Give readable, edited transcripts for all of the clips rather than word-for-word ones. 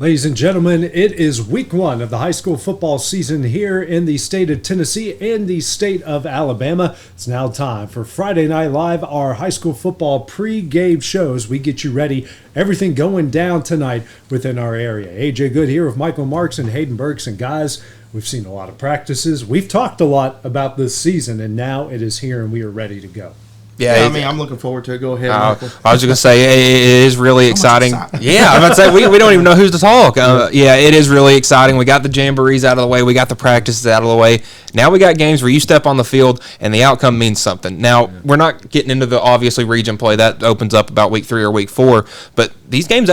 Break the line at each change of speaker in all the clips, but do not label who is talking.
Ladies and gentlemen, it is week one of the high school football season here in the state of Tennessee and the state of Alabama. It's now time for Friday Night Live, our high school football pre-game shows. We get you ready, everything going down tonight within our area. AJ Good here with Michael Marks and Hayden Burks. And guys, we've seen a lot of practices. We've talked a lot about this season, and now it is here and we are ready to go.
Yeah, I mean, I'm looking forward to it. Go ahead, Michael.
I was just going to say, it is really exciting. Yeah, I'm about to say, we don't even know who's to talk. Yeah, it is really exciting. We got the jamborees out of the way. We got the practices out of the way. Now we got games where you step on the field and the outcome means something. Now, we're not getting into the, obviously, region play. That opens up about week 3 or week 4. But these games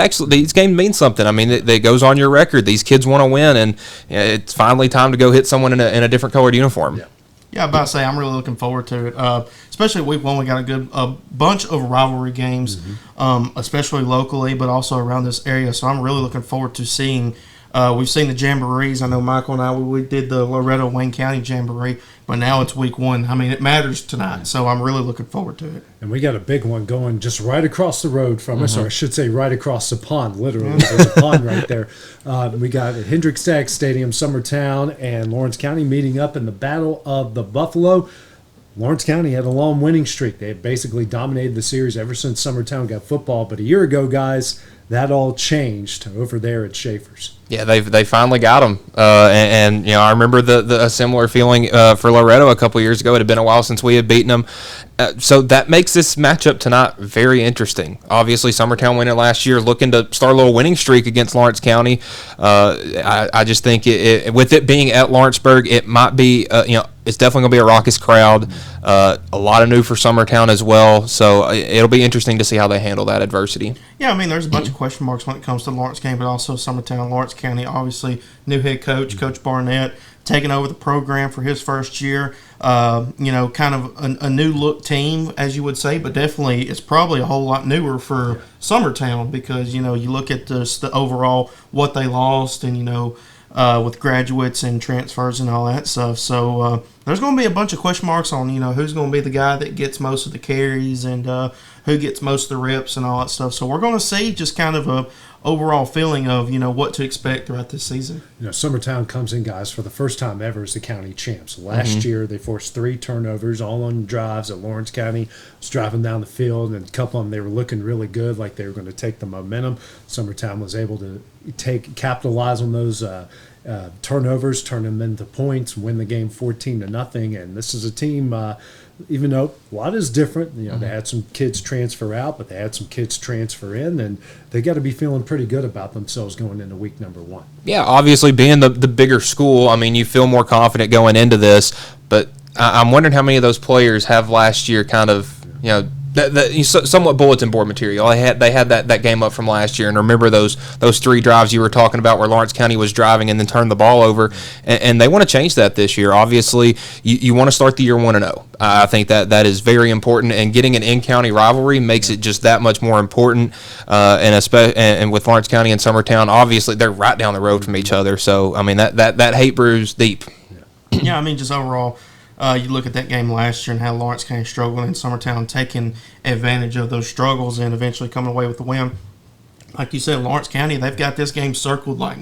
mean something. I mean, it goes on your record. These kids want to win, and it's finally time to go hit someone in a different colored uniform.
Yeah, I'm about to say I'm really looking forward to it. Especially week one, we got a bunch of rivalry games, especially locally, but also around this area. So I'm really looking forward to seeing. We've seen the jamborees. I know Michael and I we did the Loretto Wayne County jamboree, but now it's week one. I mean, it matters tonight, so I'm really looking forward to it.
And we got a big one going just right across the road from us, or I should say right across the pond, literally. There's a pond right there. We got Hendrick Staggs Stadium, Summertown, and Lawrence County meeting up in the Battle of the Buffalo. Lawrence County had a long winning streak. They had basically dominated the series ever since Summertown got football. But a year ago, guys, that all changed over there at Schaefer's.
Yeah, they finally got them, and I remember a similar feeling for Loretto a couple years ago. It had been a while since we had beaten them, so that makes this matchup tonight very interesting. Obviously, Summertown winning last year, looking to start a little winning streak against Lawrence County. I just think with it being at Lawrenceburg, it might be it's definitely going to be a raucous crowd. A lot of new for Summertown as well, so it'll be interesting to see how they handle that adversity.
Yeah, I mean, there's a bunch of question marks when it comes to Lawrence County, but also Summertown, Lawrence County, obviously, new head coach, Coach Barnett, taking over the program for his first year. Kind of a new look team, as you would say, but definitely it's probably a whole lot newer for Summertown because, you look at the overall what they lost and, with graduates and transfers and all that stuff. So there's going to be a bunch of question marks on, who's going to be the guy that gets most of the carries and who gets most of the reps and all that stuff. So we're going to see just kind of a overall feeling of, what to expect throughout this season.
Summertown comes in, guys, for the first time ever as the county champs. Last year, they forced 3 turnovers, all on drives at Lawrence County. Was driving down the field, and a couple of them, they were looking really good, like they were going to take the momentum. Summertown was able to capitalize on those turnovers, turn them into points, win the game 14-0. And this is a team, even though a lot is different, they had some kids transfer out, but they had some kids transfer in, and they got to be feeling pretty good about themselves going into week number 1. Yeah,
obviously being the bigger school, I mean, you feel more confident going into this, but I'm wondering how many of those players have last year kind of, somewhat bulletin board material. They had that game up from last year, and remember those 3 drives you were talking about where Lawrence County was driving and then turned the ball over, and they want to change that this year. Obviously, you want to start the year 1-0. I think that is very important, and getting an in-county rivalry makes it just that much more important. And with Lawrence County and Summertown, obviously they're right down the road from each other. So I mean that hate brews deep.
Yeah, I mean just overall. You look at that game last year and how Lawrence County struggled and Summertown taking advantage of those struggles and eventually coming away with the win. Like you said, Lawrence County, they've got this game circled like,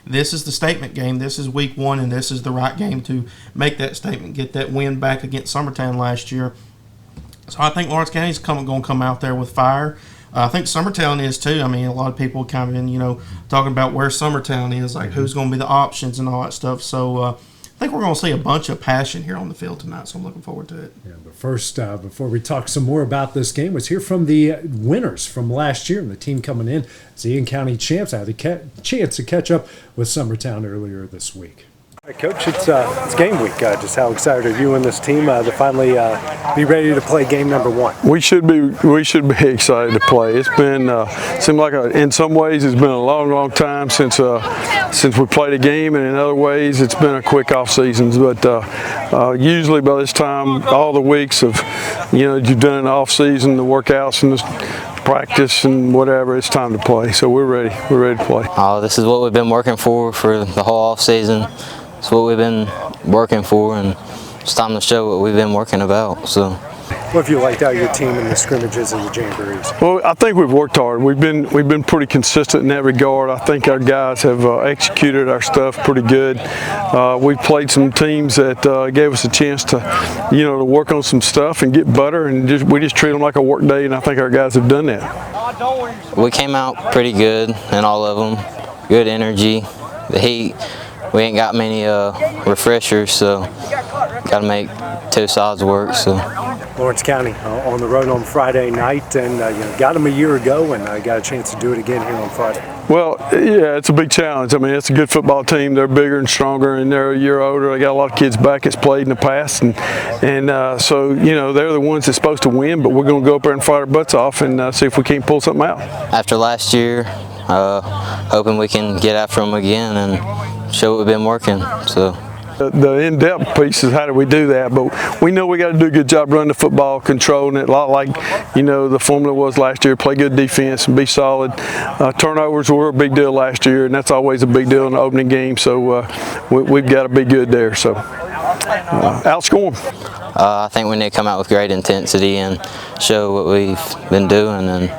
this is the statement game. This is week 1, and this is the right game to make that statement, get that win back against Summertown last year. So I think Lawrence County's going to come out there with fire. I think Summertown is too. I mean, a lot of people kind of been, talking about where Summertown is, like who's going to be the options and all that stuff. So, I think we're going to see a bunch of passion here on the field tonight, so I'm looking forward to it.
Yeah, but first, before we talk some more about this game, let's hear from the winners from last year and the team coming in as the in-county champs. I had a chance to catch up with Summertown earlier this week.
All right, Coach, it's game week. Just how excited are you and this team to finally be ready to play game number 1?
We should be excited to play. It's been seemed like in some ways it's been a long time since we played a game, and in other ways it's been a quick off season. But usually by this time, all the weeks of you've done an off season, the workouts and the practice and whatever, it's time to play. So we're ready. We're ready to play.
This is what we've been working for the whole off season. It's what we've been working for, and it's time to show what we've been working about. So.
What have you liked out of your team in the scrimmages and the jamborees?
Well, I think we've worked hard. We've been pretty consistent in that regard. I think our guys have executed our stuff pretty good. We've played some teams that gave us a chance to, to work on some stuff and get better, and we just treat them like a work day, and I think our guys have done that.
We came out pretty good in all of them. Good energy. The heat, we ain't got many refreshers, so got to make two sides work. So
Lawrence County on the road on Friday night, and got them a year ago, and got a chance to do it again here on Friday.
Well, yeah, it's a big challenge. I mean, it's a good football team. They're bigger and stronger, and they're a year older. They got a lot of kids back that's played in the past, and so they're the ones that's supposed to win. But we're going to go up there and fight our butts off and see if we can't pull something out.
After last year, hoping we can get after them again and show what we've been working. So.
The in-depth piece is how do we do that, but we know we got to do a good job running the football, controlling it, a lot like the formula was last year. Play good defense and be solid. Turnovers were a big deal last year, and that's always a big deal in the opening game. So we've got to be good there. So outscore them.
I think we need to come out with great intensity and show what we've been doing. And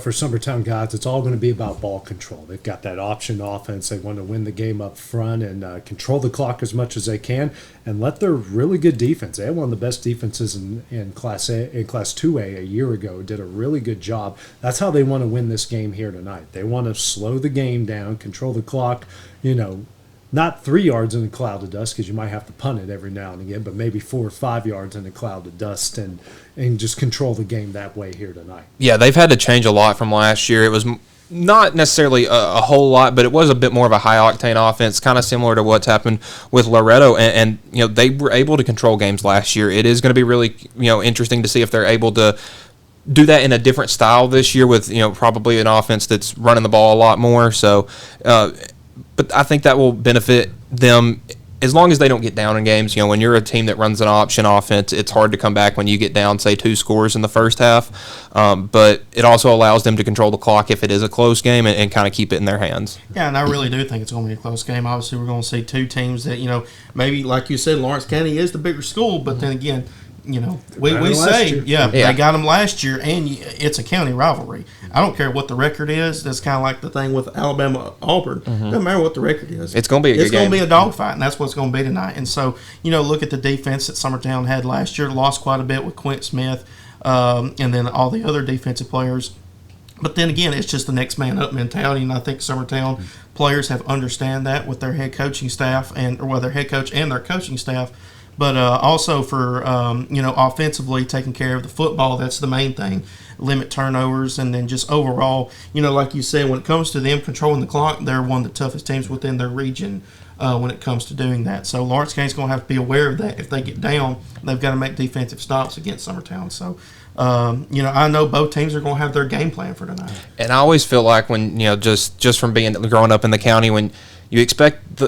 for Summertown guys, it's all going to be about ball control. They've got that option offense. They want to win the game up front and control the clock as much as they can and let their really good defense. They had one of the best defenses in Class 2A a year ago. Did a really good job. That's how they want to win this game here tonight. They want to slow the game down, control the clock, not 3 yards in a cloud of dust because you might have to punt it every now and again, but maybe 4 or 5 yards in a cloud of dust and just control the game that way here tonight.
Yeah, they've had to change a lot from last year. It was not necessarily a whole lot, but it was a bit more of a high-octane offense, kind of similar to what's happened with Loretto, and they were able to control games last year. It is going to be really interesting to see if they're able to do that in a different style this year with probably an offense that's running the ball a lot more. So. But I think that will benefit them as long as they don't get down in games. When you're a team that runs an option offense, it's hard to come back when you get down, say, 2 scores in the first half. But it also allows them to control the clock if it is a close game and kind of keep it in their hands.
Yeah, and I really do think it's going to be a close game. Obviously, we're going to see two teams that, maybe, like you said, Lawrence County is the bigger school, but then again, we say, they got them last year, and it's a county rivalry. I don't care what the record is. That's kind of like the thing with Alabama-Auburn. Doesn't matter what the record is.
It's going to be a good game.
It's going to be a dogfight, and that's what it's going to be tonight. And so, look at the defense that Summertown had last year. Lost quite a bit with Quint Smith and then all the other defensive players. But then again, it's just the next man up mentality, and I think Summertown players have understand that with their head coaching staff their head coach and their coaching staff. But also for, offensively taking care of the football, that's the main thing. Limit turnovers, and then just overall, like you said, when it comes to them controlling the clock, they're one of the toughest teams within their region when it comes to doing that. So Lawrence County's going to have to be aware of that. If they get down, they've got to make defensive stops against Summertown. So, I know both teams are going to have their game plan for tonight.
And I always feel like when, just from growing up in the county, when you expect,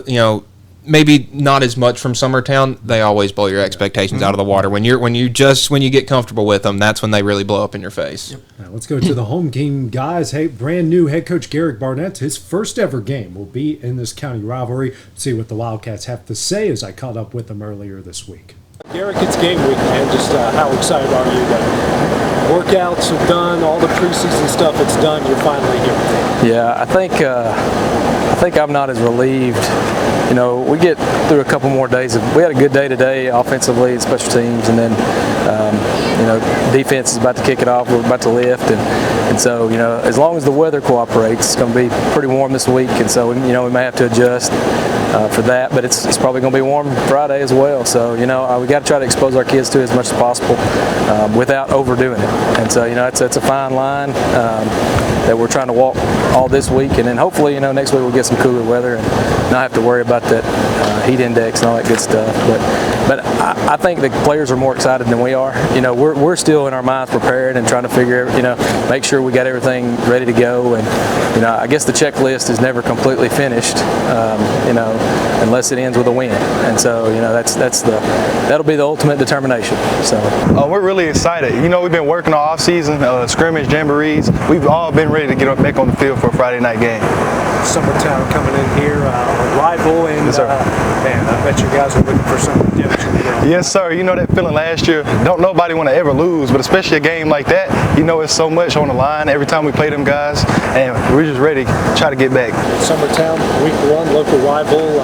maybe not as much from Summertown, they always blow your expectations out of the water. When you get comfortable with them, that's when they really blow up in your face.
Yep. Now let's go to the home game, guys. Hey, brand new head coach Garrick Barnett, his first ever game will be in this county rivalry. See what the Wildcats have to say as I caught up with them earlier this week.
Garrick, it's game week, man. Just how excited are you that workouts are done, all the preseason stuff it's done, you're finally here?
Yeah, I think I'm not as relieved. We get through a couple more days. We had a good day today offensively and special teams, and then defense is about to kick it off. We're about to lift, and so as long as the weather cooperates, it's going to be pretty warm this week, and so we may have to adjust for that. But it's probably going to be warm Friday as well. So we got to try to expose our kids to it as much as possible without overdoing it. And so it's a fine line that we're trying to walk all this week, and then hopefully next week we'll get some cooler weather and not have to worry about that heat index and all that good stuff. But I think the players are more excited than we are. We're still in our minds prepared and trying to make sure we got everything ready to go. And I guess the checklist is never completely finished, unless it ends with a win. And so that'll be the ultimate determination. So
we're really excited. We've been working all off season, scrimmage, jamborees. We've all been ready to get back on the field for a Friday night game.
Summertown coming in here, a rival, and
yes, sir.
Man, I bet you guys are looking for something different
Yes, sir. You know that feeling last year. Don't nobody want to ever lose, but especially a game like that, you know it's so much on the line every time we play them guys, and we're just ready to try to get back.
Summertown, week 1, local rival.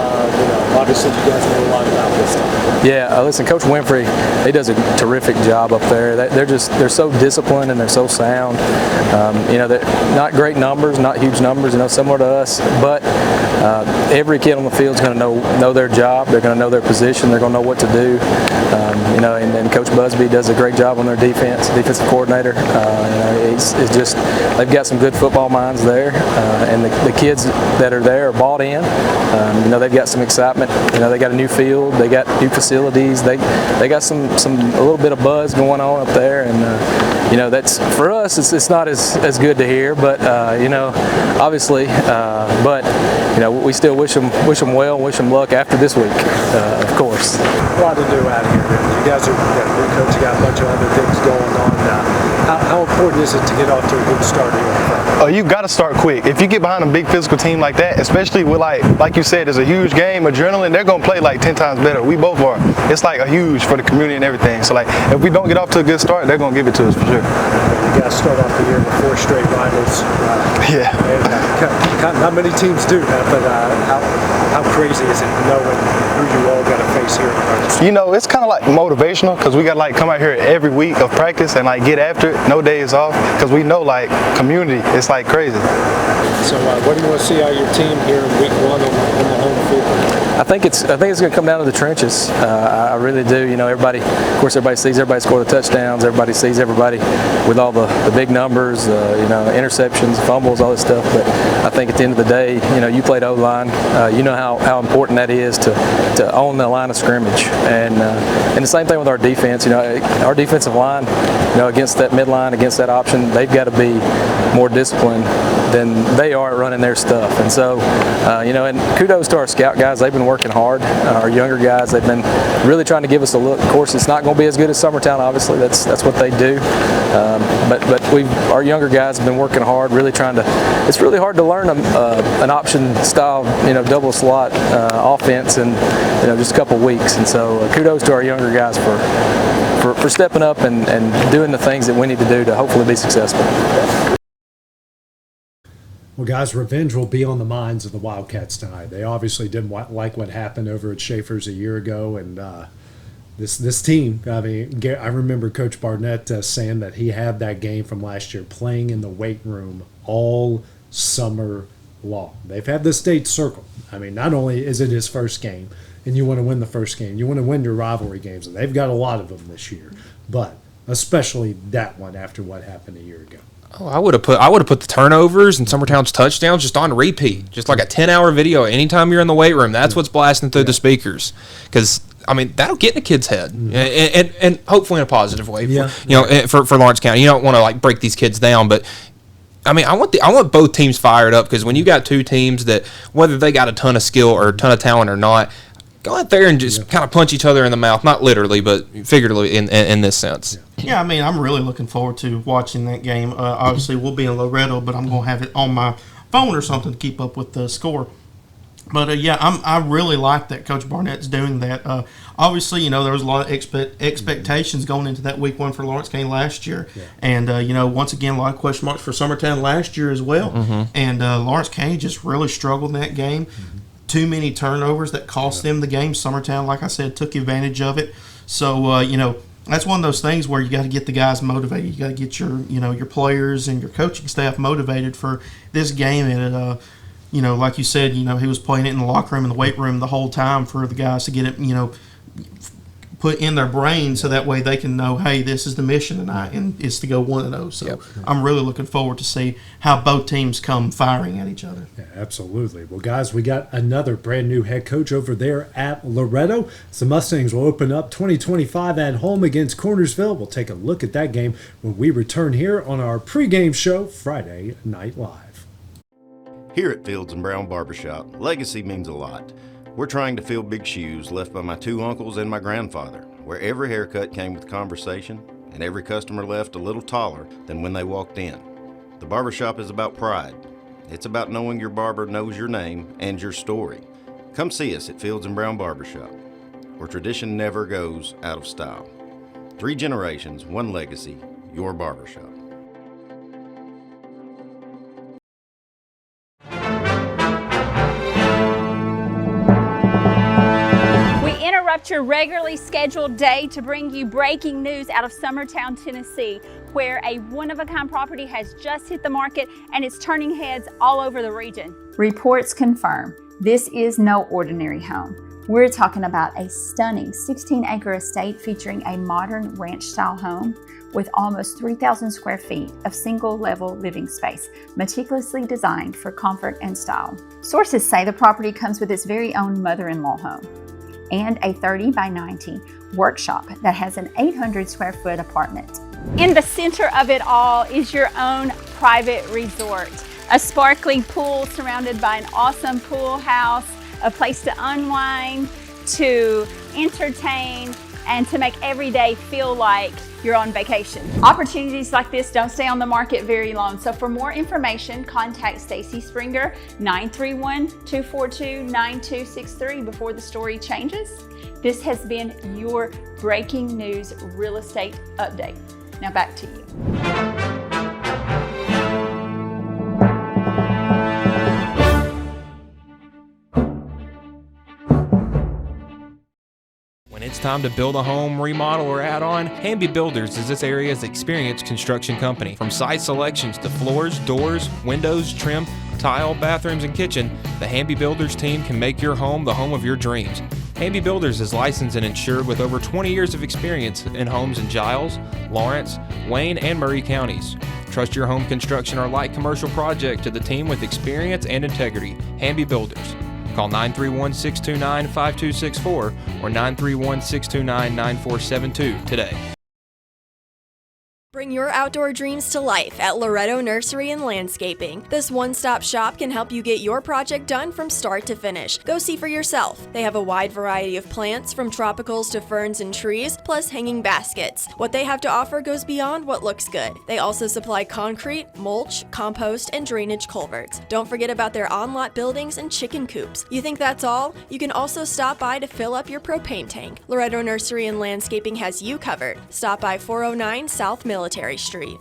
Obviously you guys know a lot about this time.
Yeah, listen, Coach Winfrey, he does a terrific job up there. They're so disciplined and they're so sound. They're not great numbers, not huge numbers, similar to us, but every kid on the field is going to know their job. They're going to know their position. They're going to know what to do. And Coach Busby does a great job on their defensive coordinator. They've got some good football minds there, and the kids that are there are bought in. They've got some excitement. They got a new field. They got new facilities. They got a little bit of buzz going on up there, and that's for us. It's not as good to hear, but obviously, we still wish them well, wish them luck after this week, of course.
A lot to do out here. You guys are new coach. You got a bunch of other things going on. How important is it to get off to a good start here?
You got to start quick. If you get behind a big physical team like that, especially with like you said, it's a huge game, adrenaline. They're gonna play like 10 times better. We both are. It's like a huge for the community and everything. So if we don't get off to a good start, they're gonna give it to us for sure.
You guys start off the year with 4 straight rivals.
Yeah.
And, not many teams do that, but how crazy is it knowing who you all got to face here in Cornersville?
It's kind of like motivational because we got to come out here every week of practice and get after it. No days off because we know community. It's crazy.
So what do you want to see out of your team here in week 1 on the home field? I think it's going to come down to the trenches. I really do. Everybody sees everybody score the touchdowns. Everybody sees everybody with all the big numbers, interceptions, fumbles, all this stuff. But I think at the end of the day, you played O-line. You know how important that is to own the line of scrimmage. And the same thing with our defense. Our defensive line, against that midline, against that option, they've got to be more disciplined than they are at running their stuff. And so, and kudos to our scout guys. They've been working hard. Our younger guys, they've been really trying to give us a look. Of course, it's not going to be as good as Summertown, obviously. That's what they do. But our younger guys have been working hard, really trying to. It's really hard to learn an option style, double slot offense in just a couple of weeks. And so, kudos to our younger guys for stepping up and doing the things that we need to do to hopefully be successful.
Well, guys, revenge will be on the minds of the Wildcats tonight. They obviously didn't like what happened over at Schaefer's a year ago, and this team, I remember Coach Barnett saying that he had that game from last year playing in the weight room all summer long. They've had the state circle. Not only is it his first game, and you want to win the first game, you want to win your rivalry games, and they've got a lot of them this year, but especially that one after what happened a year ago.
Oh, I would have put the turnovers and Summertown's touchdowns just on repeat, just like a 10-hour video. Anytime you're in the weight room, that's what's blasting through the speakers, because that'll get in a kid's head, and hopefully in a positive way. For Lawrence County, you don't want to break these kids down, but I want both teams fired up, because when you got two teams that, whether they got a ton of skill or a ton of talent or not, go out there and just kind of punch each other in the mouth, not literally, but figuratively in this sense.
Yeah, I'm really looking forward to watching that game. Obviously, we'll be in Loretto, but I'm going to have it on my phone or something to keep up with the score. But, I really like that Coach Barnett's doing that. Obviously, there was a lot of expectations going into that week 1 for Lawrence County last year. Yeah. And, once again, a lot of question marks for Summertown last year as well. Mm-hmm. And Lawrence County just really struggled in that game. Mm-hmm. Too many turnovers that cost them the game. Summertown, like I said, took advantage of it. So, that's one of those things where you got to get the guys motivated. You got to get your players and your coaching staff motivated for this game. And, like you said, he was playing it in the locker room and the weight room the whole time for the guys to get it, put in their brain, so that way they can know, hey, this is the mission tonight, and it's to go 1-0. So I'm really looking forward to see how both teams come firing at each other.
Yeah, absolutely. Well, guys, we got another brand new head coach over there at Loretto. The Mustangs will open up 2025 at home against Cornersville. We'll take a look at that game when we return here on our pregame show, Friday Night Live.
Here at Fields and Brown Barbershop, legacy means a lot. We're trying to fill big shoes left by my 2 uncles and my grandfather, where every haircut came with conversation and every customer left a little taller than when they walked in. The barbershop is about pride. It's about knowing your barber knows your name and your story. Come see us at Fields and Brown Barbershop. where tradition never goes out of style. 3 generations, 1 legacy, your barbershop.
Interrupt your regularly scheduled day to bring you breaking news out of Summertown, Tennessee, where a one-of-a-kind property has just hit the market and it's turning heads all over the region. Reports confirm this is no ordinary home. We're talking about a stunning 16-acre estate featuring a modern ranch-style home with almost 3,000 square feet of single-level living space, meticulously designed for comfort and style. Sources say the property comes with its very own mother-in-law home and a 30 by 90 workshop that has an 800 square foot apartment. In the center of it all is your own private resort, a sparkling pool surrounded by an awesome pool house, a place to unwind, to entertain, and to make every day feel like you're on vacation. Opportunities like this don't stay on the market very long, so for more information, contact Stacy Springer, 931-242-9263 before the story changes. This has been your breaking news real estate update. Now back to you.
It's time to build a home, remodel, or add on. Hamby Builders is this area's experienced construction company. From site selections to floors, doors, windows, trim, tile, bathrooms, and kitchen, the Hamby Builders team can make your home the home of your dreams. Hamby Builders is licensed and insured with over 20 years of experience in homes in Giles, Lawrence, Wayne, and Murray counties. Trust your home construction or light commercial project to the team with experience and integrity. Hamby Builders. Call 931-629-5264 or 931-629-9472 today.
Bring your outdoor dreams to life at Loretto Nursery and Landscaping. This one-stop shop can help you get your project done from start to finish. Go see for yourself. They have a wide variety of plants, from tropicals to ferns and trees, plus hanging baskets. What they have to offer goes beyond what looks good. They also supply concrete, mulch, compost, and drainage culverts. Don't forget about their on-lot buildings and chicken coops. You think that's all? You can also stop by to fill up your propane tank. Loretto Nursery and Landscaping has you covered. Stop by 409 South Military Street.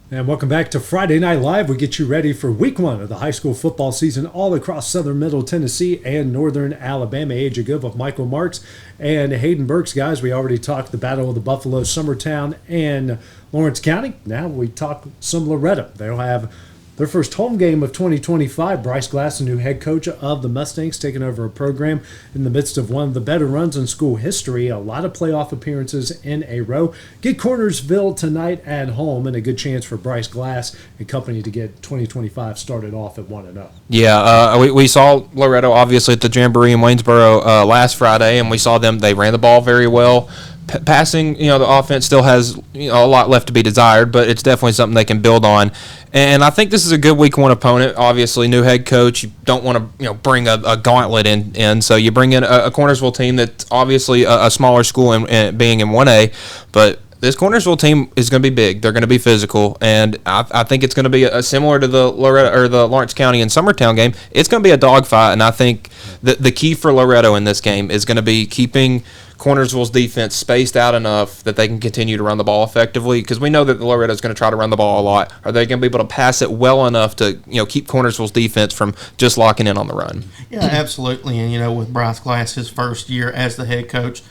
And welcome back to Friday Night Live. We get you ready for week 1 of the high school football season all across southern middle Tennessee and northern Alabama. Age of Good with Michael Marks and Hayden Burks. Guys, we already talked the Battle of the Buffalo, Summertown, and Lawrence County. Now we talk some Loretto. They'll have their first home game of 2025. Bryce Glass, the new head coach of the Mustangs, taking over a program in the midst of one of the better runs in school history. A lot of playoff appearances in a row. Get Cornersville tonight at home, and a good chance for Bryce Glass and company to get 2025 started off at 1-0.
Yeah, we saw Loretto obviously at the Jamboree in Waynesboro last Friday, and we saw them. They ran the ball very well. Passing, the offense still has a lot left to be desired, but it's definitely something they can build on. And I think this is a good week 1 opponent. Obviously, new head coach. You don't want to bring a gauntlet in. So you bring in a Cornersville team that's obviously a smaller school and being in 1A, but this Cornersville team is going to be big. They're going to be physical, and I think it's going to be similar to the Loretto or the Lawrence County and Summertown game. It's going to be a dogfight, and I think the key for Loretto in this game is going to be keeping Cornersville's defense spaced out enough that they can continue to run the ball effectively, because we know that Loretto is going to try to run the ball a lot. Are they going to be able to pass it well enough to keep Cornersville's defense from just locking in on the run?
Yeah, absolutely. And with Bryce Glass, his first year as the head coach,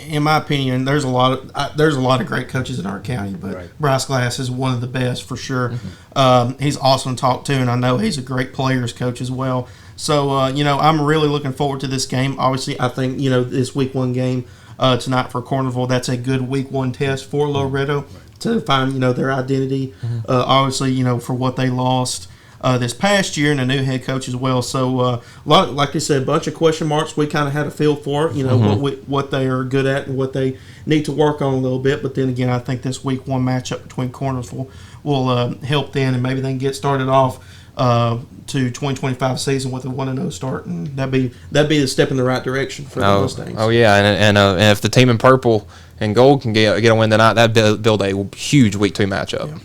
in my opinion, there's a lot of great coaches in our county, but right. Bryce Glass is one of the best for sure. Mm-hmm. He's awesome to talk to, and I know he's a great players coach as well. So, I'm really looking forward to this game. Obviously, I think, this week 1 game tonight for Cornersville, that's a good week 1 test for Loretto to find, their identity. Mm-hmm. Obviously, for what they lost this past year, and a new head coach as well. So, like I said, a bunch of question marks. We kind of had a feel for it, mm-hmm. what they are good at and what they need to work on a little bit. But then again, I think this week 1 matchup between Cornersville will help them, and maybe they can get started off to 2025 season with a 1-0 start, and that'd be a step in the right direction for the Mustangs.
Oh yeah, and if the team in purple and gold can get a win tonight, that'd build a huge week 2 matchup.
Yeah.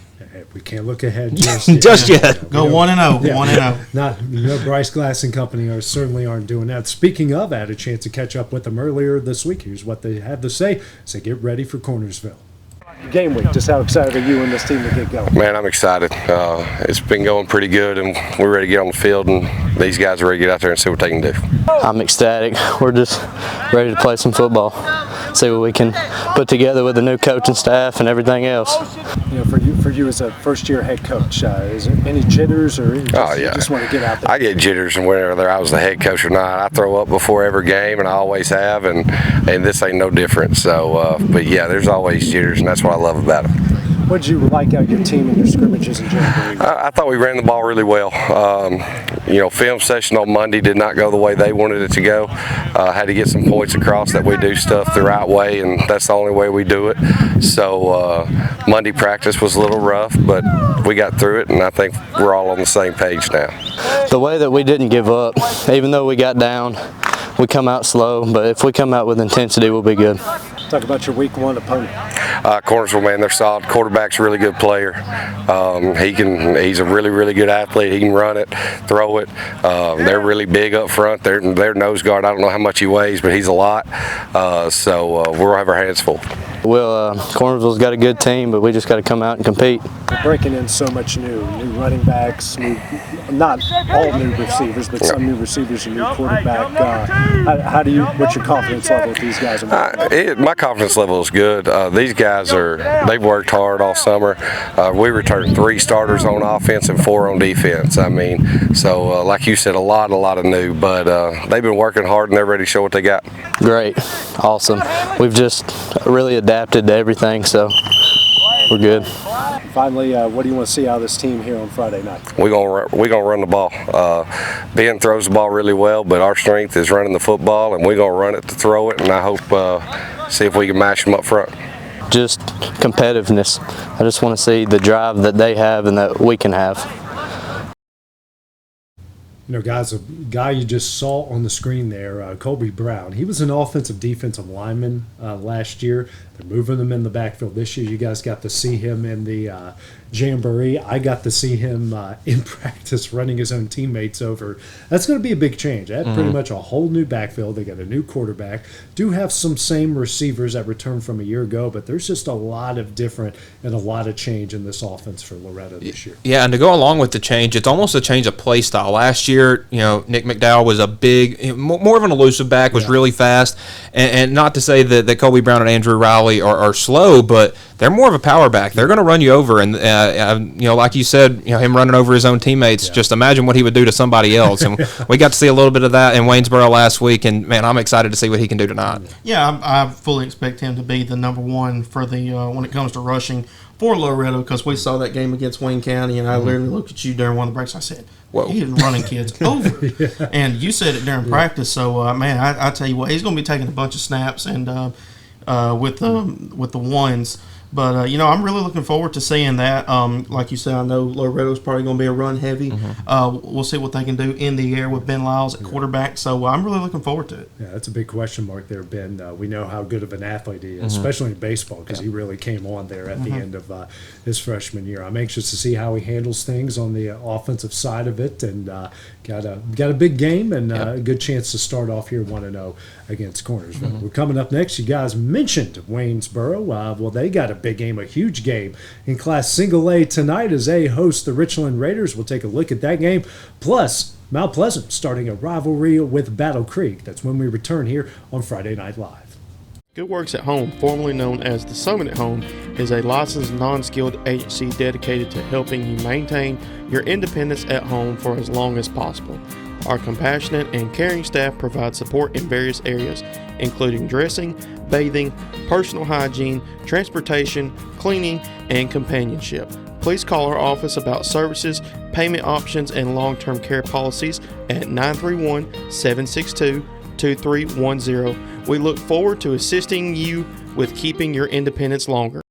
We can't look ahead just yet.
Just yet.
Go 1-0.
Yeah.
1-0.
Not Bryce Glass and company certainly aren't doing that. Speaking of, I had a chance to catch up with them earlier this week. Here's what they had to say. Say, get ready for Cornersville.
Game week, just how excited are you and this team to get going?
Man, I'm excited. It's been going pretty good, and we're ready to get on the field, and these guys are ready to get out there and see what they can do.
I'm ecstatic. We're just ready to play some football, see what we can put together with the new coaching staff and everything else.
You know, for you as a first-year head coach, is there any jitters, or you just want to get out there?
I get jitters, and whether I was the head coach or not, I throw up before every game, and I always have, and this ain't no different. So, but yeah, there's always jitters, and that's what I love about it.
What did you like out of your team in your scrimmages and jamboree?
I thought we ran the ball really well. Film session on Monday did not go the way they wanted it to go. Had to get some points across that we do stuff the right way, and that's the only way we do it. So Monday practice was a little rough, but we got through it, and I think we're all on the same page now.
The way that we didn't give up, even though we got down, we come out slow, but if we come out with intensity, we'll be good.
Talk about your week 1 opponent.
Cornersville, man, they're solid. Quarterback's a really good player. He's a really, really good athlete. He can run it, throw it. They're really big up front. Their nose guard, I don't know how much he weighs, but he's a lot. So we'll have our hands full.
Well, Cornersville's got a good team, but we just got to come out and compete.
They're breaking in so much new running backs, not all new receivers, but some new receivers, a new quarterback. What's your confidence level with these guys?
My confidence level is good. These guys they've worked hard all summer. We returned 3 starters on offense and 4 on defense. So like you said, a lot of new, but they've been working hard and they're ready to show what they got.
Great, awesome. We've just really adapted to everything, so we're good.
Finally, what do you want to see out of this team here on Friday night?
We're gonna run the ball. Ben throws the ball really well, but our strength is running the football, and we're gonna run it to throw it. And I hope see if we can mash them up front.
Just competitiveness. I just want to see the drive that they have and that we can have.
Guys, a guy you just saw on the screen there, Colby Brown, he was an defensive lineman last year. They're moving him in the backfield this year. You guys got to see him in the jamboree. I got to see him in practice running his own teammates over. That's going to be a big change. They had pretty much a whole new backfield. They got a new quarterback. Do have some same receivers that returned from a year ago, but there's just a lot of different and a lot of change in this offense for Loretto this year.
Yeah, and to go along with the change, it's almost a change of play style. Last year, Nick McDowell was a big, more of an elusive back, was really fast, and not to say that Colby Brown and Andrew Riley are slow, but they're more of a power back. They're going to run you over, and like you said, him running over his own teammates. Yeah. Just imagine what he would do to somebody else. And we got to see a little bit of that in Waynesboro last week, and man, I'm excited to see what he can do tonight.
Yeah, I fully expect him to be the number one for the when it comes to rushing for Loretto, because we saw that game against Wayne County, and I literally looked at you during one of the breaks. I said, "Whoa, he is running kids over," and you said it during practice. So, man, I tell you what, he's going to be taking a bunch of snaps and with the ones. But, I'm really looking forward to seeing that. Like you said, I know Loretto's probably going to be a run heavy. We'll see what they can do in the air with Ben Lyles at quarterback. So I'm really looking forward to it.
Yeah, that's a big question mark there, Ben. We know how good of an athlete he is, especially in baseball, because he really came on there at the end of his freshman year. I'm anxious to see how he handles things on the offensive side of it, and got a big game and a good chance to start off here 1-0 against Cornersville. We're coming up next. You guys mentioned Waynesboro. Well, they got a big game, a huge game in Class Single A tonight as they host the Richland Raiders. We'll take a look at that game. Plus, Mount Pleasant starting a rivalry with Battle Creek. That's when we return here on Friday Night Live.
Good Works at Home, formerly known as the Summit at Home, is a licensed non-skilled agency dedicated to helping you maintain your independence at home for as long as possible. Our compassionate and caring staff provide support in various areas, including dressing, bathing, personal hygiene, transportation, cleaning, and companionship. Please call our office about services, payment options, and long-term care policies at 931-762-2310. We look forward to assisting you with keeping your independence longer.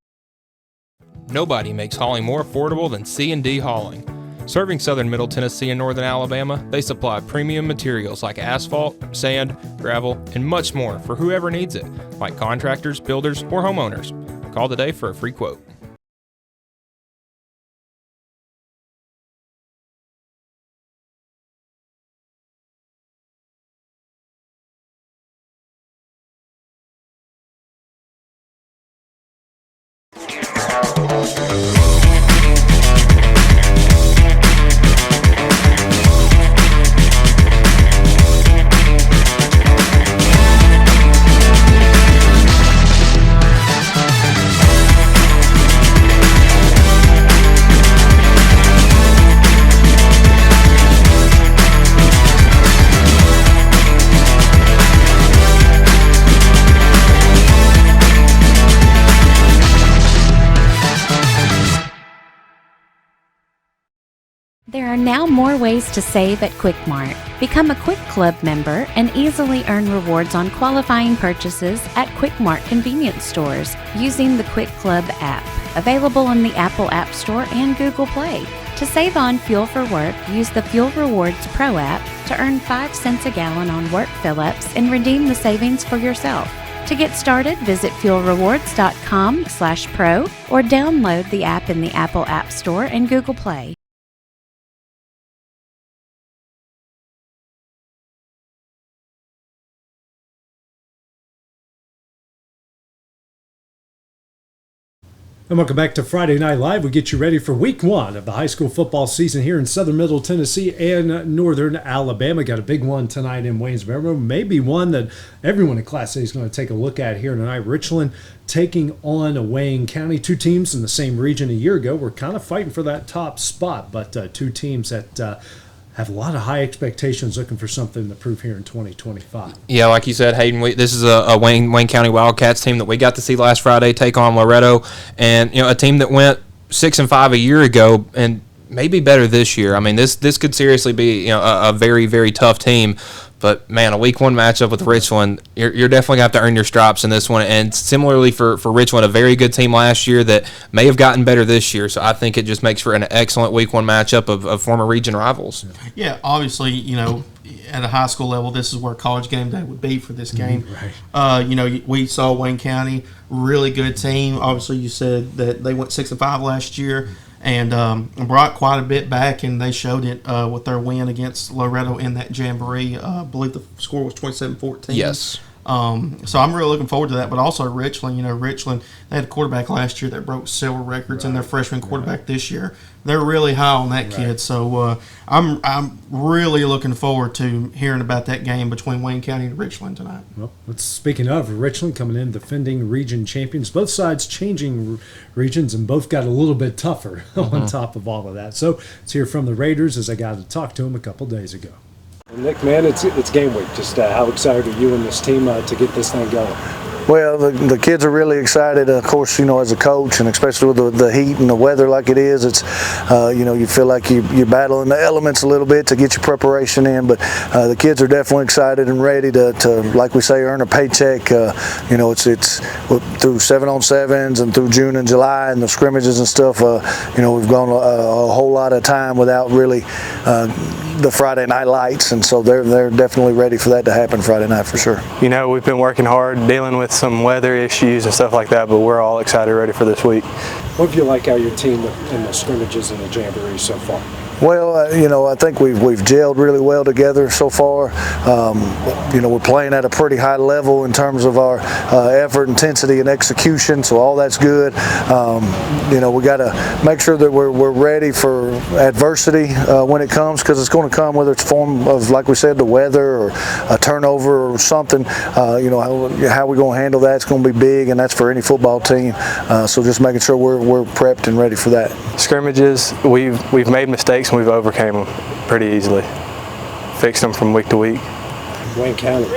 Nobody makes hauling more affordable than C&D Hauling. Serving southern Middle Tennessee and northern Alabama, they supply premium materials like asphalt, sand, gravel, and much more for whoever needs it, like contractors, builders, or homeowners. Call today for a free quote.
There are now more ways to save at Quick Mart. Become a Quick Club member and easily earn rewards on qualifying purchases at Quick Mart convenience stores using the Quick Club app, available in the Apple App Store and Google Play. To save on fuel for work, use the Fuel Rewards Pro app to earn 5 cents a gallon on work fill-ups and redeem the savings for yourself. To get started, visit fuelrewards.com/pro or download the app in the Apple App Store and Google Play.
And welcome back to Friday Night Live. We get you ready for week 1 of the high school football season here in southern Middle Tennessee and northern Alabama. Got a big one tonight in Waynesboro. Maybe one that everyone in Class A is going to take a look at here tonight. Richland taking on Wayne County. 2 teams in the same region a year ago. We're kind of fighting for that top spot, but 2 teams that have a lot of high expectations, looking for something to prove here in 2025.
Yeah, like you said, Hayden, this is a Wayne County Wildcats team that we got to see last Friday take on Loretto, and a team that went 6-5 a year ago and maybe better this year. I mean, this could seriously be a very, very tough team. But, man, a week 1 matchup with Richland, you're definitely going to have to earn your stripes in this one. And similarly for Richland, a very good team last year that may have gotten better this year. So I think it just makes for an excellent week 1 matchup of former region rivals.
Yeah, obviously, at a high school level, this is where college game day would be for this game.
Right.
We saw Wayne County, really good team. Obviously, you said that they went 6-5 last year. And brought quite a bit back, and they showed it with their win against Loretto in that jamboree. I believe the score was 27-14.
Yes.
So I'm really looking forward to that. But also Richland, Richland, they had a quarterback last year that broke several records, and their freshman quarterback this year. They're really high on that kid. So I'm really looking forward to hearing about that game between Wayne County and Richland tonight.
Well, speaking of Richland coming in defending region champions, both sides changing regions and both got a little bit tougher on top of all of that. So let's hear from the Raiders as I got to talk to them a couple days ago.
Nick, man, it's game week. Just how excited are you and this team to get this thing going?
Well, the kids are really excited, of course, as a coach, and especially with the heat and the weather like it is, it's, you feel like you're battling the elements a little bit to get your preparation in, but the kids are definitely excited and ready to like we say, earn a paycheck. It's through 7-on-7s and through June and July and the scrimmages and stuff, we've gone a whole lot of time without really the Friday night lights, and so they're definitely ready for that to happen Friday night for sure.
We've been working hard, dealing with some weather issues and stuff like that, but we're all excited, ready for this week.
What do you like how your team in the scrimmages and the jamboree so far?
Well, I think we've gelled really well together so far. We're playing at a pretty high level in terms of our effort, intensity, and execution, so all that's good. We got to make sure that we're ready for adversity when it comes, because it's going to come, whether it's form of, like we said, the weather or a turnover or something. How we're going to handle that's going to be big, and that's for any football team. So just making sure we're prepped and ready for that.
Scrimmages, we've made mistakes and we've overcame them pretty easily. Fixed them from week to week.
Wayne County,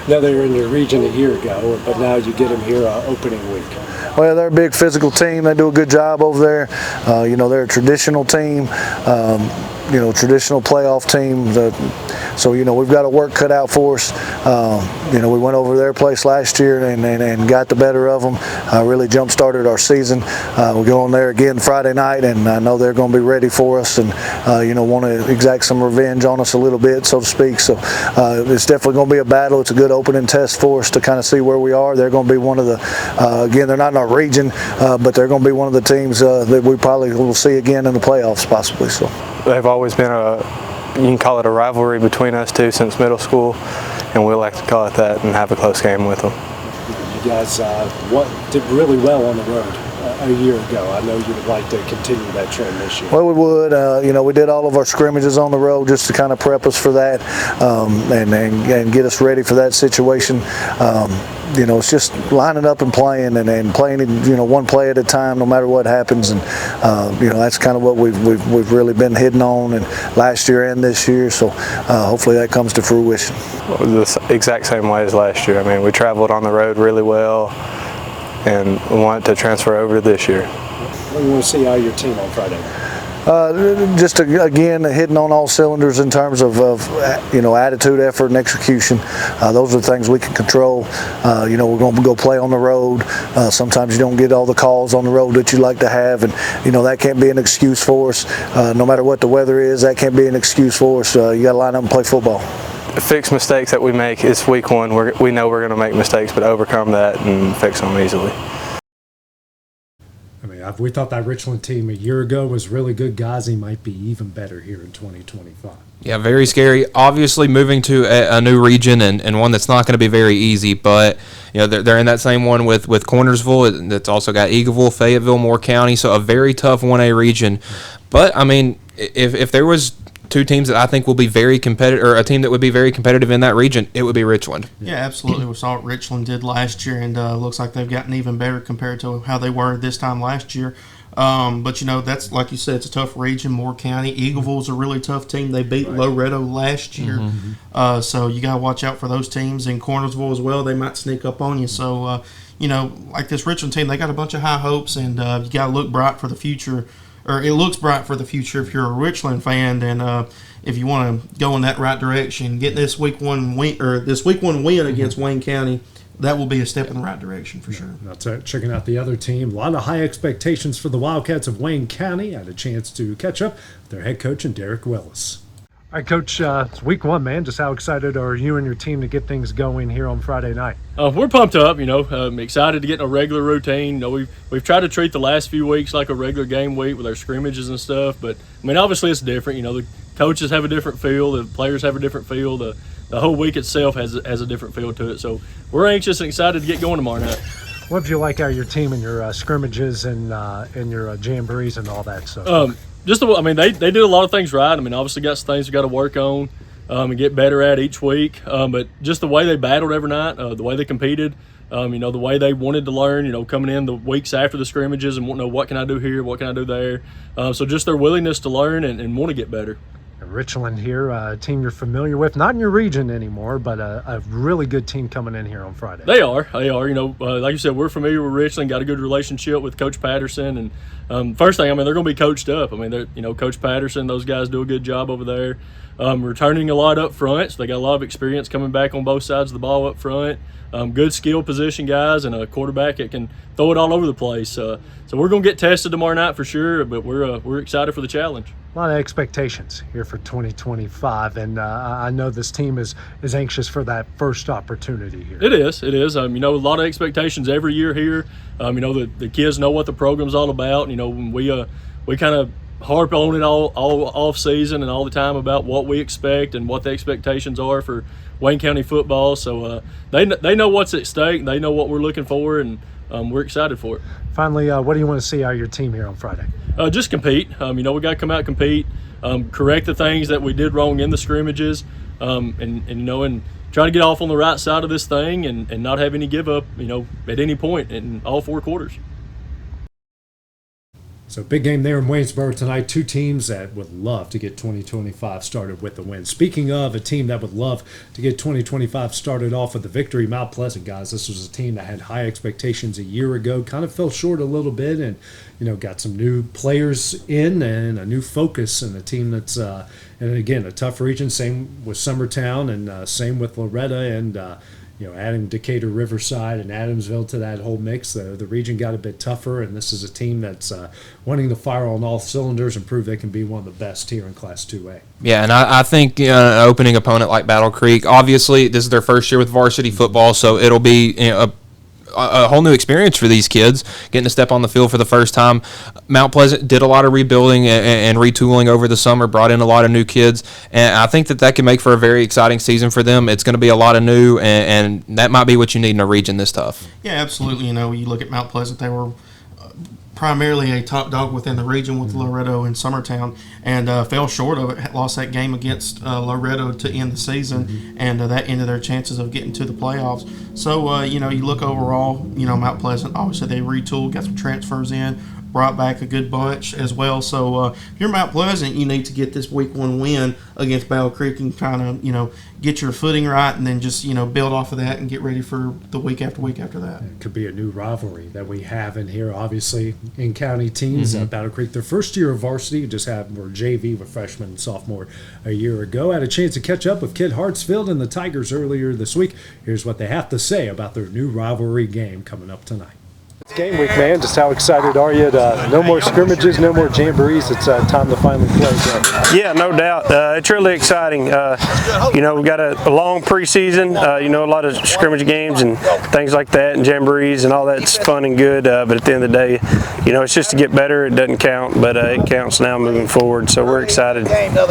know they were in your region a year ago, but now you get them here opening week.
Well, they're a big physical team. They do a good job over there. They're a traditional team, traditional playoff team. So we've got a work cut out for us. We went over their place last year and got the better of them. Really jump-started our season. We go on there again Friday night, and I know they're going to be ready for us and want to exact some revenge on us a little bit, so to speak. So it's definitely going to be a battle. It's a good opening test for us to kind of see where we are. They're going to be one of the, again, they're not in our region, but they're going to be one of the teams that we probably will see again in the playoffs possibly. So
they've always been you can call it a rivalry between us two since middle school, and we like to call it that and have a close game with them.
You guys did really well on the road a year ago. I know you would like to continue that trend this year.
Well, we would. We did all of our scrimmages on the road just to kind of prep us for that and get us ready for that situation. It's just lining up and playing and playing, one play at a time, no matter what happens. And that's kind of what we've really been hitting on, and last year and this year. So hopefully that comes to fruition.
The exact same way as last year. I mean, we traveled on the road really well, and we want to transfer over to this year.
What do you want to see out of your team on Friday?
Again, hitting on all cylinders in terms of attitude, effort, and execution. Those are the things we can control. We're going to go play on the road. Sometimes you don't get all the calls on the road that you like to have, and that can't be an excuse for us. No matter what the weather is, that can't be an excuse for us. You got to line up and play football.
Fix mistakes that we make. It's week one. We know we're going to make mistakes, but overcome that and fix them easily.
We thought that Richland team a year ago was really good. Guys, he might be even better here in 2025.
Yeah, very scary. Obviously, moving to a new region and one that's not going to be very easy, but they're in that same one with Cornersville. That's also got Eagleville, Fayetteville, Moore County, so a very tough 1A region. But I mean, if there was two teams that I think will be very competitive, or a team that would be very competitive in that region, it would be Richland.
Yeah, absolutely. We saw what Richland did last year, and looks like they've gotten even better compared to how they were this time last year. But that's like you said, it's a tough region. Moore County, Eagleville's a really tough team. They beat Loretto last year, so you got to watch out for those teams. And Cornersville as well, they might sneak up on you. So like this Richland team, they got a bunch of high hopes, and you got to look bright for the future. Or it looks bright for the future if you're a Richland fan, and if you want to go in that right direction, get this week one win against Wayne County, that will be a step in the right direction for sure.
That's it. Checking out the other team. A lot of high expectations for the Wildcats of Wayne County. I had a chance to catch up with their head coach and Derek Willis. All right, Coach, it's week one, man. Just how excited are you and your team to get things going here on Friday night?
We're pumped up, excited to get in a regular routine. We've tried to treat the last few weeks like a regular game week with our scrimmages and stuff, but, obviously it's different. The coaches have a different feel, the players have a different feel, the whole week itself has a different feel to it. So we're anxious and excited to get going tomorrow night.
What did you like out of your team and your scrimmages and your jamborees and all that stuff?
They did a lot of things right. Obviously got some things we got to work on and get better at each week. But just the way they battled every night, the way they competed, the way they wanted to learn, coming in the weeks after the scrimmages and wanting to know what can I do here, what can I do there. So just their willingness to learn and want to get better.
Richland here, a team you're familiar with, not in your region anymore, but a really good team coming in here on Friday.
They are. Like you said, we're familiar with Richland, got a good relationship with Coach Patterson, and first thing, they're going to be coached up. They're, Coach Patterson, those guys do a good job over there. Returning a lot up front, so they got a lot of experience coming back on both sides of the ball up front. Good skill position guys and a quarterback that can throw it all over the place. So we're going to get tested tomorrow night for sure, but we're excited for the challenge.
A lot of expectations here for 2025, and I know this team is anxious for that first opportunity here.
It is. A lot of expectations every year here. The kids know what the program's all about. We kind of harp on it all off season and all the time about what we expect and what the expectations are for Wayne County football. So they know what's at stake. They know what we're looking for, and we're excited for it.
Finally, what do you want to see out of your team here on Friday?
Just compete. We got to come out and compete, correct the things that we did wrong in the scrimmages, and try to get off on the right side of this thing and not have any give up, at any point in all four quarters.
So big game there in Waynesboro tonight. Two teams that would love to get 2025 started with a win. Speaking of a team that would love to get 2025 started off with a victory, Mount Pleasant, guys. This was a team that had high expectations a year ago, kind of fell short a little bit, and got some new players in and a new focus, and a team that's and again, a tough region. Same with Summertown and same with Loretto, and adding Decatur, Riverside, and Adamsville to that whole mix, the region got a bit tougher, and this is a team that's wanting to fire on all cylinders and prove they can be one of the best here in Class 2A.
Yeah, and I think an opening opponent like Battle Creek, obviously this is their first year with varsity football, so it'll be a whole new experience for these kids, getting to step on the field for the first time. Mount Pleasant did a lot of rebuilding and retooling over the summer, brought in a lot of new kids, and I think that can make for a very exciting season for them. It's going to be a lot of new, and that might be what you need in a region this tough.
Yeah, absolutely. You look at Mount Pleasant, they were primarily a top dog within the region with Loretto and Summertown, and fell short of it. Lost that game against Loretto to end the season, and that ended their chances of getting to the playoffs. So, you look overall, Mount Pleasant, obviously they retooled, got some transfers in, brought back a good bunch as well. So if you're Mount Pleasant, you need to get this week 1 win against Battle Creek and kind of, get your footing right, and then just, build off of that and get ready for the week after week after that.
It could be a new rivalry that we have in here, obviously, in county teams. Battle Creek, their first year of varsity, just were JV with freshman and sophomore a year ago. Had a chance to catch up with Kid Hartsfield and the Tigers earlier this week. Here's what they have to say about their new rivalry game coming up tonight.
It's game week, man. Just how excited are you? No more scrimmages, no more jamborees. It's time to finally play again.
Yeah, no doubt. It's really exciting. We got a long preseason. A lot of scrimmage games and things like that, and jamborees and all that's fun and good. But at the end of the day, it's just to get better. It doesn't count, but it counts now moving forward. So we're excited.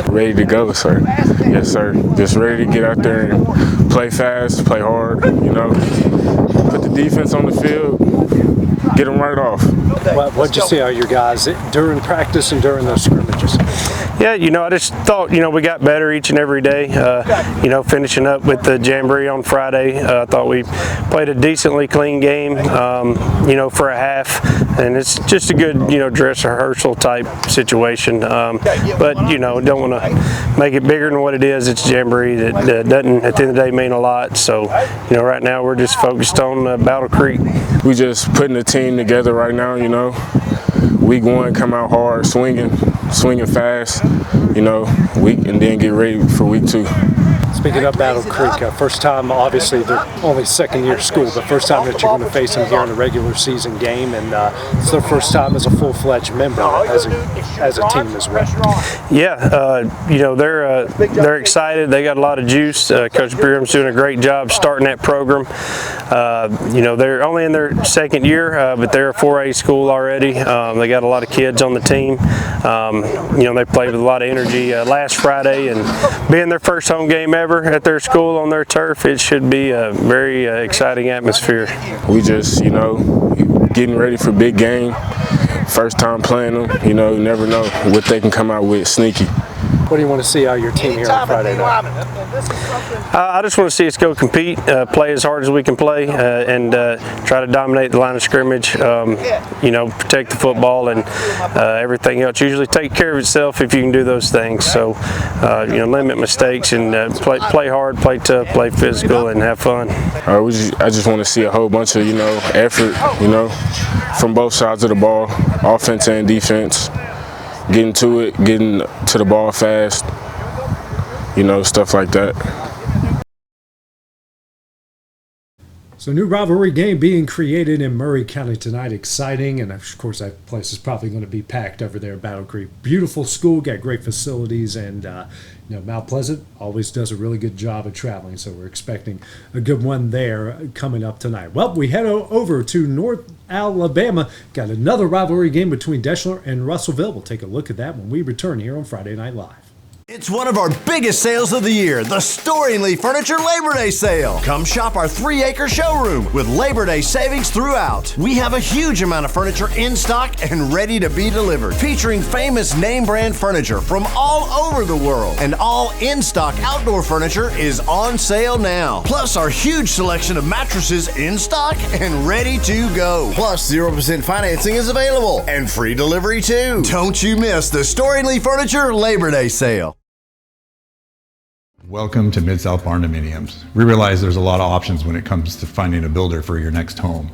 Ready to go, sir. Yes, sir. Just ready to get out there and play fast, play hard. Put the defense on the field. Get them right off.
What'd you see out of your guys during practice and during those scrimmages?
Yeah, I just thought, we got better each and every day. Finishing up with the jamboree on Friday, I thought we played a decently clean game, for a half. And it's just a good, dress rehearsal type situation. But, don't want to make it bigger than what it is. It's jamboree that doesn't, at the end of the day, mean a lot. So, right now we're just focused on Battle Creek.
We just putting the team together right now, Week 1, come out hard, swinging fast, and then get ready for week 2.
Speaking of Battle Creek, first time, obviously they're only second-year school, but first time that you're going to face them here in a regular season game, and it's their first time as a full-fledged member as a team as well.
Yeah, they're excited. They got a lot of juice. Coach Bierham's doing a great job starting that program. They're only in their second year, but they're a 4A school already. They got a lot of kids on the team. They played with a lot of energy last Friday, and being their first home game ever at their school on their turf, it should be a very exciting atmosphere.
We just, getting ready for big game. First time playing them, you never know what they can come out with sneaky.
What do you want to see out of your team here on Friday night?
I just want to see us go compete, play as hard as we can play, and try to dominate the line of scrimmage, protect the football and everything else. Usually take care of itself if you can do those things. So, limit mistakes and play hard, play tough, play physical, and have fun.
I just want to see a whole bunch of, effort, from both sides of the ball, offense and defense. Getting to it, getting to the ball fast, stuff like that.
So new rivalry game being created in Murray County tonight. Exciting, and of course that place is probably going to be packed over there at Battle Creek. Beautiful school, got great facilities, and Mount Pleasant always does a really good job of traveling, so we're expecting a good one there coming up tonight. Well, we head over to North Alabama. Got another rivalry game between Deshler and Russellville. We'll take a look at that when we return here on Friday Night Live.
It's one of our biggest sales of the year, the Storingly Furniture Labor Day Sale. Come shop our 3-acre showroom with Labor Day savings throughout. We have a huge amount of furniture in stock and ready to be delivered, featuring famous name brand furniture from all over the world. And all in-stock outdoor furniture is on sale now. Plus our huge selection of mattresses in stock and ready to go. Plus 0% financing is available and free delivery too. Don't you miss the Storingly Furniture Labor Day Sale.
Welcome to Mid-South Barn Dominiums. We realize there's a lot of options when it comes to finding a builder for your next home.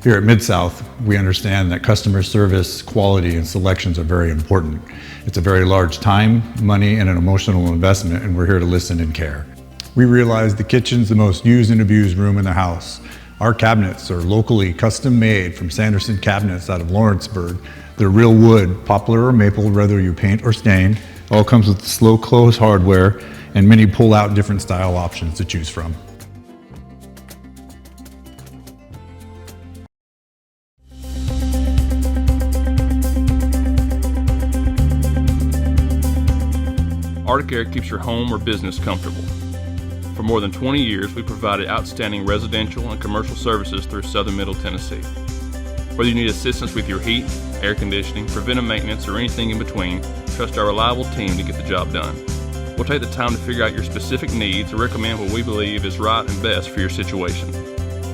Here at Mid-South, we understand that customer service, quality, and selections are very important. It's a very large time, money, and an emotional investment, and we're here to listen and care. We realize the kitchen's the most used and abused room in the house. Our cabinets are locally custom made from Sanderson cabinets out of Lawrenceburg. They're real wood, poplar or maple, whether you paint or stain. All comes with slow close hardware and many pull-out different style options to choose from.
Arctic Air keeps your home or business comfortable. For more than 20 years, we've provided outstanding residential and commercial services through Southern Middle Tennessee. Whether you need assistance with your heat, air conditioning, preventive maintenance, or anything in between, trust our reliable team to get the job done. We'll take the time to figure out your specific needs and recommend what we believe is right and best for your situation.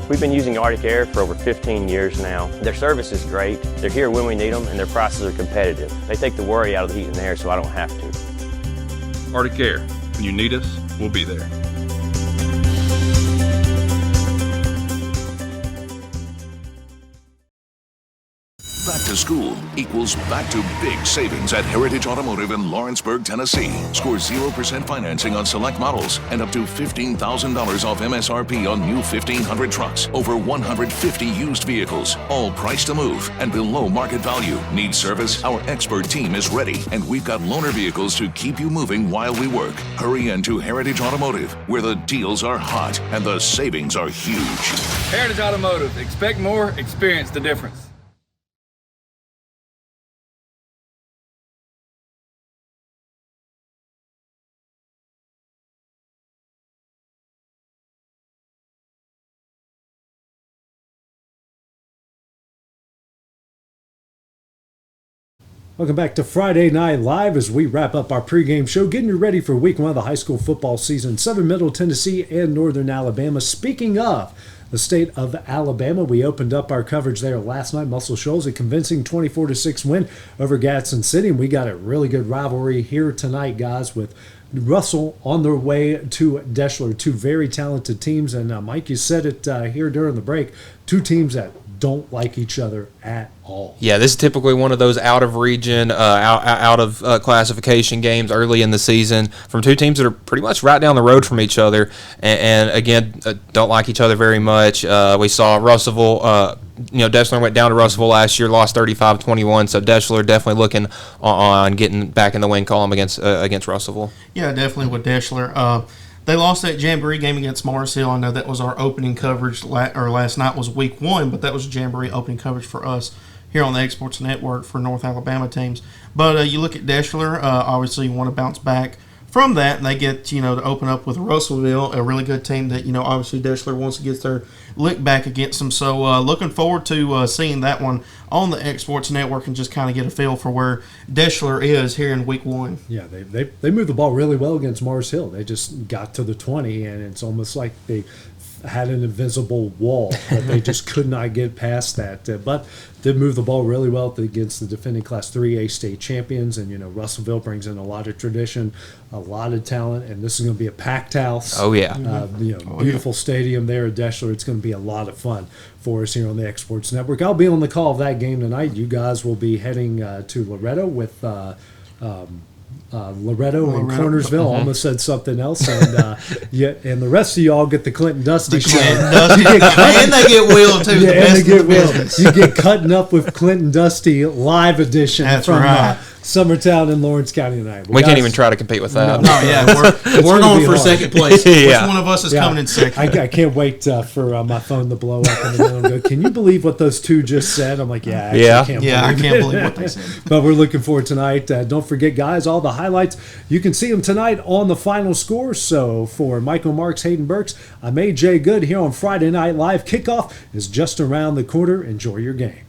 We've been using Arctic Air for over 15 years now. Their service is great, they're here when we need them, and their prices are competitive. They take the worry out of the heat and air so I don't have to.
Arctic Air, when you need us, we'll be there.
Back to school equals back to big savings at Heritage Automotive in Lawrenceburg, Tennessee. Score 0% financing on select models and up to $15,000 off MSRP on new 1,500 trucks. Over 150 used vehicles, all priced to move and below market value. Need service? Our expert team is ready, and we've got loaner vehicles to keep you moving while we work. Hurry into Heritage Automotive, where the deals are hot and the savings are huge.
Heritage Automotive. Expect more, experience the difference.
Welcome back to Friday Night Live as we wrap up our pregame show, getting you ready for week 1 of the high school football season. Southern Middle Tennessee and Northern Alabama. Speaking of the state of Alabama, we opened up our coverage there last night. Muscle Shoals, a convincing 24-6 win over Gadsden City. And we got a really good rivalry here tonight, guys, with Russell on their way to Deshler. Two very talented teams. And Mike, you said it here during the break, two teams that don't like each other at all.
Yeah, this is typically one of those out of region, out of classification games early in the season from two teams that are pretty much right down the road from each other, and again, don't like each other very much. We saw Russellville, Deshler went down to Russellville last year, lost 35-21, so Deshler definitely looking on getting back in the win column against Russellville.
Yeah, definitely with Deshler. They lost that Jamboree game against Mars Hill. I know that was our opening coverage, last night was week 1, but that was Jamboree opening coverage for us here on the Exports Network for North Alabama teams. But you look at Deshler, obviously you want to bounce back from that, and they get, to open up with Russellville, a really good team that, obviously Deshler wants to get their lick back against them. So looking forward to seeing that one on the Exports Network and just kind of get a feel for where Deshler is here in week 1.
Yeah, they moved the ball really well against Mars Hill. They just got to the 20, and it's almost like they had an invisible wall that they just could not get past that. But did move the ball really well against the defending Class 3A state champions. And, Russellville brings in a lot of tradition, a lot of talent, and this is going to be a packed house.
Oh, yeah.
Beautiful stadium there at Deshler. It's going to be a lot of fun for us here on the Exports Network. I'll be on the call of that game tonight. You guys will be heading to Loretto with Loretto and Cornersville. Almost said something else, and and the rest of y'all get the Clinton Dusty show.
And they get Will too.
Yeah, and they get Will. You get Cutting Up with Clinton Dusty live edition.
That's
from
right.
Summertown in Lawrence County tonight.
We can't even try to compete with that.
No, yeah, we're going for second place. Which one of us is coming in second?
I can't wait for my phone to blow up in the middle and go, can you believe what those two just said? I'm like, I can't believe
what they said.
But we're looking forward tonight. Don't forget, guys, all the high highlights. You can see them tonight on the Final Score. So for Michael Marks, Hayden Burks, I'm AJ Good here on Friday Night Live. Kickoff is just around the corner. Enjoy your game.